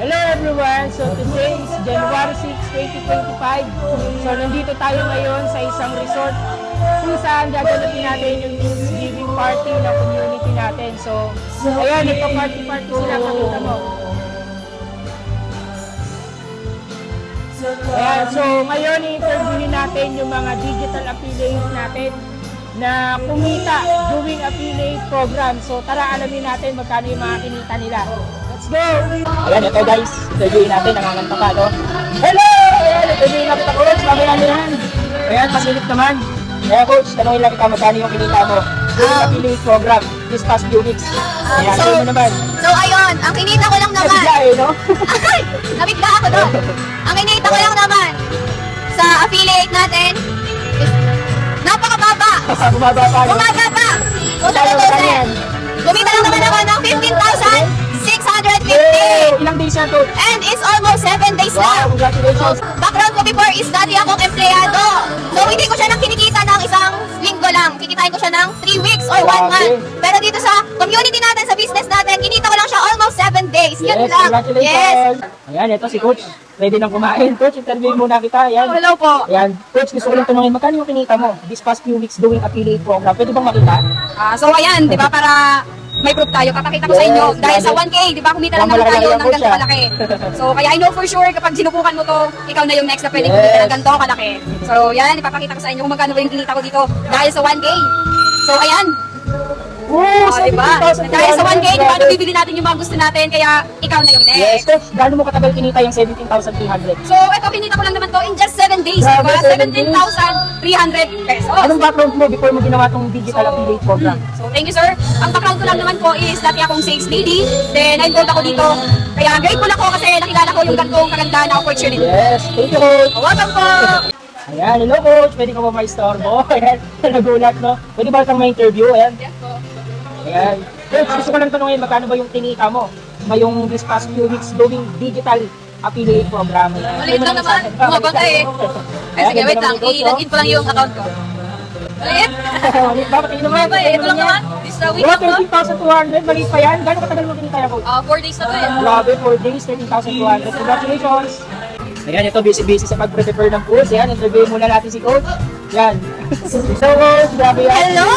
Hello everyone! So today is January 6, 2025. So nandito tayo ngayon sa isang resort kung saan gaganapin natin yung Thanksgiving party ng community natin. So ayan, nagpa-party sila, pakita mo. Ayan, so ngayon i-interviewin natin yung mga digital affiliates natin na kumita doing affiliate program. So tara, alamin natin magkano yung mga kinita nila. Let's go! Ayan, ito guys, interviewin natin, nanganganta pa, no? Hello! Ayan, interviewin natin ako, coach, mamaya yan. Ayan, pasilip naman. Ayan, coach, tanongin lang kita magkano yung kinita mo doing affiliate program this past few weeks. Ayan, so, mo naman. So ayun, ang kinita ko lang naman. Nabigla eh, no? Ay, nabigla ako doon. Ang kinita ko lang naman sa affiliate natin is napakababa. Bumaba pa. Bumaba pa. So sa tutusin, kumita lang naman ako ng 15,650. Ilang days yan, coach? And it's almost 7 days Wow, lang. congratulations. Background ko before is dati akong empleyado. So hindi ko siya nang kinikita ng isang linggo lang. Kikitain ko siya ng 3 weeks or 1 month. Pero dito sa community natin, sa business natin, kinita ko lang siya almost 7 days. Yun Yes, lang. congratulations. Yes. Ayan, ito si coach. Ready nang kumain. Coach, interview muna kita. Ayan. Hello po. Ayan. Coach, gusto ko lang tanongin, magkano yung kinita mo this past few weeks doing affiliate program? Pwede bang makita? So ayan, di ba, para may proof tayo, papakita ko sa inyo. Yes, Dahil sa grabe. 1K, di ba, kumita lang Ang naman tayo malaki-laki ng ang ganito coach, kalaki. So kaya I know for sure, kapag sinubukan mo to, ikaw na yung next na pwede Yes. kumita ng ganito kalaki. So yan, ipapakita ko sa inyo kung magkano ba yung kinita ko dito dahil sa 1K. So ayan, Oh, di ba? Dahil sa 1K, di ba, bibili natin yung mga gusto natin, kaya ikaw na yung Yes, next. coach. Gaano mo katagal kinita yung 17,300? So ito, kinita ko lang naman to in just 7 days, di Grabe, ba? 7 days. 17,300 pesos. Anong background mo before mo ginawa tong digital affiliate program? So, thank you, sir. Ang background ko lang naman po is dati akong sales lady. Then, na-enrolled ako dito. Kaya grateful ako kasi nakilala ko yung gantong kaganda na opportunity. Yes, thank you, coach. Welcome po! Ayan, hello, coach. Pwede ka ba maistorbo? Ayan, nagulat, no? Pwede ba kang ma-interview? Ayan. Yes po. Ayan. Coach, gusto ko lang tanongin, magkano ba yung kinita mo ngayong this past few weeks doing digital affiliate program? Ayan. Maliit lang naman. Bumabang ka eh. Ay, sige, wait lang. I-login ko lang yung account ko. Maliit? Maliit ba? Pati naman. Ay, ito lang naman. This is a week Wala, lang to. 13,200. Maliit pa yan. Gano'ng katagal mo kinita yan, coach? 4 days na to eh. Grabe, 4 days, 13,200. Congratulations! Ayan, ito busy-busy sa pag-prepare ng food. Ayan, interview muna natin si coach. Yan. So, coach, grabe yan. Hello!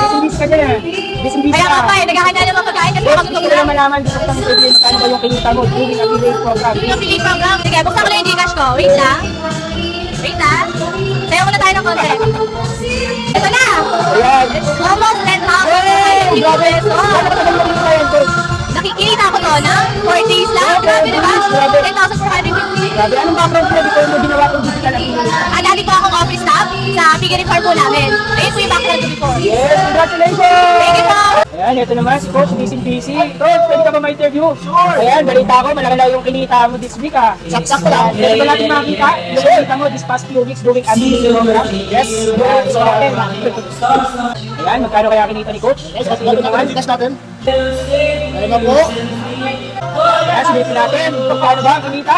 Busy-busy ka dyan, ah. Busy-busy Kaya ka. nga pa eh, nagkakanya ng pagkain kasi Coach, kami gusto ko lang malaman, gusto ko lang interview magkano ba yung kinita mo during affiliate program. Yung Philip program. Sige, buksan ko lang yung Gcash ko. Wait lang. Wait lang. Sayo muna tayo ng konti. Ito na! Ayan. Almost 10,000 Grabe. pesos. Gano'ng katagal mo kinita yan, coach? Nakikita ko to na 4 days lang. Grabe, di ba? Grabe. 10,450. Grabe, anong background mo before mo ginawa itong digital affiliate? Dali po akong office staff sa Piggery Farm po namin. Ayun po yung background ko before. Yes, congratulations! Thank you po. Ayan, ito naman si Coach, busy. Coach, pwede ka ba ma-interview? Sure! Ayan, balita ko, malaki na yung kinita mo this week, ah. Saksak lang. Pwede ba natin makita? Yung kinita mo this past few weeks doing affiliate program? Yes! Ayan, so natin. Ayan, magkano kaya kinita ni Coach? Yes, kasi ito naman. Test natin. Ayan na po. Ayan, sabihin natin. Magkano ba ang kinita?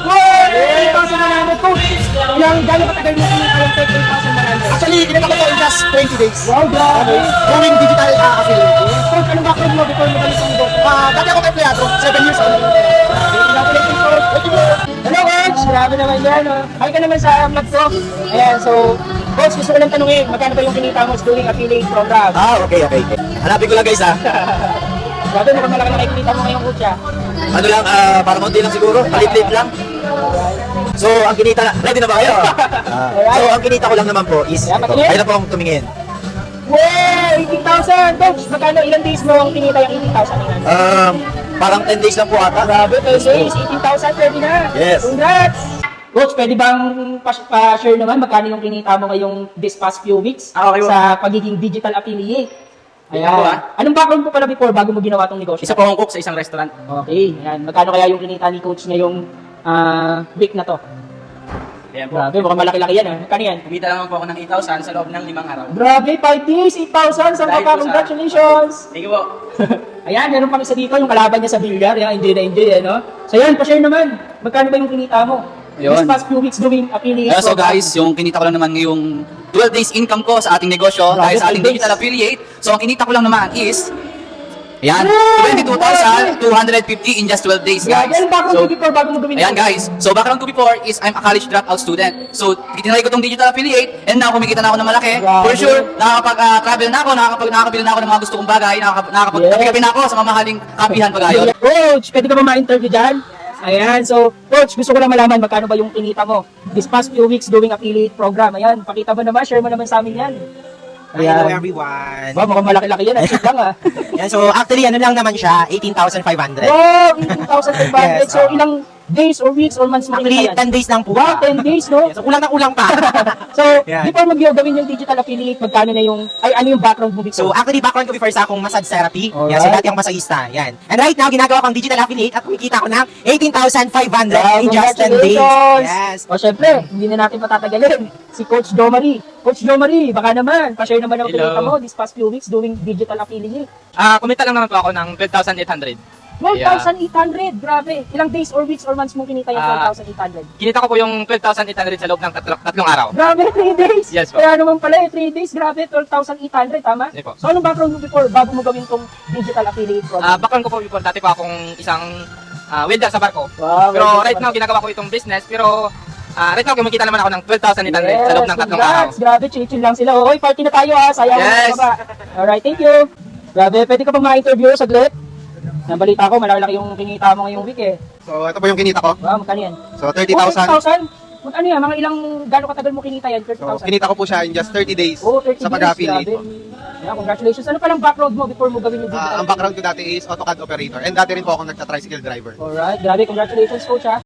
Wow! 8,100, Coach! Ilang gano'ng katagal mo kinita yung 8,100? Actually, kinita ko po in just 20 days. Wow, grabe! Doing digital affiliate. Coach, anong background mo before mo galing sa negosyo? Dati ako empleyado, 7 years old. Congratulations, Coach! Hello, Coach! Grabe naman yan, oh. Hi ka naman sa vlog ko. Ayan, so, Coach, gusto ko lang tanungin, magkano ba yung kinita mo during affiliate program? Okay. Hanapin ko lang guys ha. Grabe, mukhang malaki na nakikita mo ngayong coach, ah. Ano lang, para konti lang siguro, palit-lit lang. So, ang kinita na, ready na ba kayo? So, ang kinita ko lang naman po is, ito, kayo na po ang tumingin. Wow! 18,000! Coach, magkano ilang days mo ang kinita yung 18,000 ngayon? Parang 10 days lang po ata. Grabe, 10 days, 18,000, pwede na. Yes. Congrats! Coach, pwede bang pa-share naman magkano yung kinita mo ngayong this past few weeks Okay, sa pagiging digital affiliate? Ayan. Ako, Anong background po pala before bago mo ginawa tong negosyo? Isa po akong cook sa isang restaurant. Okay, ayan. Magkano kaya yung kinita ni Coach ngayong week na to? Ayan po. Grabe, mukhang malaki-laki yan, ah. Magkano yan? Kumita naman po ako ng 8,000 sa loob ng 5 araw. Grabe, 5 days, 8,000. Saan ka Dahil pa? po sa- Congratulations! Thank you po. Ayan, meron pang isa dito, yung kalaban niya sa billiard. Ayan, enjoy na enjoy, ano? So yan, pa-share naman. Magkano ba yung kinita mo? Ayun. This past few weeks doing affiliate. So program. guys, yung kinita ko lang naman ngayong 12 days income ko sa ating negosyo Grabe, dahil sa ating 12 days. digital affiliate. So ang kinita ko lang naman is Ayan, 22,250 in just 12 days, guys. Yan, background So, to before bago mo gawin ayan to. guys, so background to before is I'm a college dropout student. So, titinry ko tong digital affiliate and now kumikita na ako ng malaki. For Grabe. sure, nakakapag-travel na ako, nakakabili na ako ng mga gusto kong bagay, nakakapag-kapi na ako sa mamahaling kapihan pagayon. Coach, pwede ka ba ma-interview dyan? Ayan, so Coach, gusto ko lang malaman magkano ba yung kinita mo this past few weeks doing affiliate program. Ayan, pakita mo naman, share mo naman sa amin yan. Hello everyone. Ba, mukhang malaki-laki yan. Check lang ah. Yan, so actually ano lang naman siya, 18,500. Wow, 18,500. Yes, So ilang days or weeks or months mo Actually, kinita yan? 10 days lang po. Wow, 10 days, no? Yes, so kulang na kulang pa. So, Yan. before gawin yung digital affiliate, magkano na yung, ay ano yung background mo before? So actually background ko before sa akong massage therapy. Alright. Yan, so dati akong masahista. Yan. And right now, ginagawa kong digital affiliate at kumikita ko ng 18,500 Wow, in just 10 days. congratulations! Yes. O syempre, hindi na natin patatagalin. Si Coach Jo Marie. Coach Jo Marie, baka naman, pa-share naman ang Hello. kinita mo this past few weeks doing digital affiliate. Kumita lang naman po ako ng 12,800. 12,800, grabe. Ilang days or weeks or months mo kinita yung 12,800? Kinita ko po yung 12,800 sa loob ng tatlong araw. Grabe, 3 days. Yes po. Kaya naman pala, 3 days, grabe, 12,800, tama? Yes po. So, anong background mo before, bago mo gawin tong digital affiliate program? Background ko po before, dati po akong isang welder sa barko. Wow, Pero well, right now, ginagawa ko itong business. Pero right now, kumikita naman ako ng 12,800 sa loob ng tatlong araw. congrats. Grabe, chill lang sila. Oy, party na tayo ha. Sayang Yes. ba? Alright, thank you. Grabe, pwede ka pa ma-interview saglit? Nabalita ko, malaki yung kinita mo ngayong week eh. So, ito po yung kinita ko. Wow, magkano yan? So, 30,000? 30,000. Ano yan? Mga ilang, gano'ng katagal mo kinita yan? So, 30,000? kinita ko po siya in just 30 days Oh, 30 sa days, pag-affiliate grabe. po. Yeah, congratulations. Ano palang background mo before mo gawin yung digital? Ang background ko dati is AutoCAD operator and dati rin po ako nagta-tricycle driver. Alright, grabe, congratulations coach ha.